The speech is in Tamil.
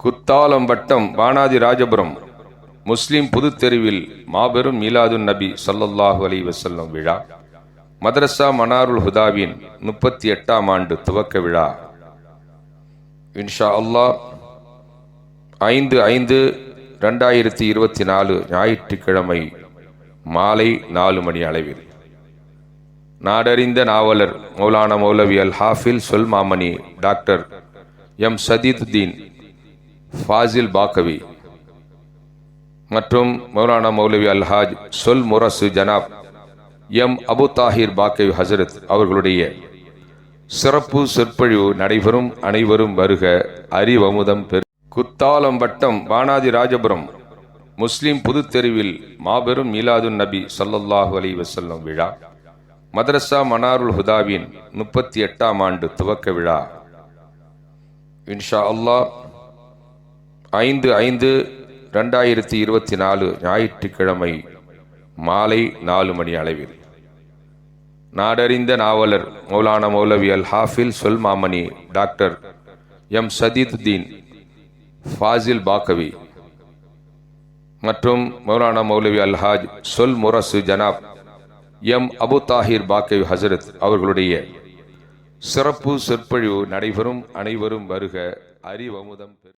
குத்தாலம் வட்டம் வானாதி ராஜபுரம் முஸ்லிம் புதுத்தெருவில் மாபெரும் மீலாதுன் நபி ஸல்லல்லாஹு அலைஹி வஸல்லம் விழா, மதரசா மனாருல் ஹுதாவின் 38ஆம் ஆண்டு துவக்க விழா இன்ஷா அல்லாஹ் 5/5/2024 ஞாயிற்றுக்கிழமை மாலை 4 மணி அளவில் நாடறிந்த நாவலர் மௌலானா மௌலவி அல் ஹாஃபில் சொல் மாமணி டாக்டர் எம் சதீதுத்தீன் ஃபாசில் பாக்கவி மற்றும் மௌலானா மௌலவி அல்ஹாஜ் சொல் முரசு ஜனாப் எம் அபு தாஹிர் பாக்கவி ஹசரத் அவர்களுடைய சிறப்பு சொற்பொழிவு நடைபெறும். அனைவரும் வருக, அறிவமுதம் பெரு. குத்தாலம் வட்டம் வானாதி ராஜபுரம் முஸ்லிம் புதுத்தெருவில் மாபெரும் மீலாதுன் நபி ஸல்லல்லாஹு அலைஹி வஸல்லம் விழா, மதரசா மனாருல் ஹுதாவின் 38ஆம் ஆண்டு துவக்க விழா இன்ஷா அல்லாஹ் 5/5/2024 ஞாயிற்றுக்கிழமை மாலை 4 மணி அளவில் நாடறிந்த நாவலர் மௌலானா மௌலவி அல் ஹாஃபில் சொல் மாமணி டாக்டர் எம் சதீதுத்தீன் ஃபாசில் பாக்கவி மற்றும் மௌலானா மௌலவி அல்ஹாஜ் சொல் முரசு ஜனாப் எம் அபு தாஹிர் பாக்கவி ஹசரத் அவர்களுடைய சிறப்பு சொற்பொழிவு நடைபெறும். அனைவரும் வருக, அறிவமுதம் பெரு.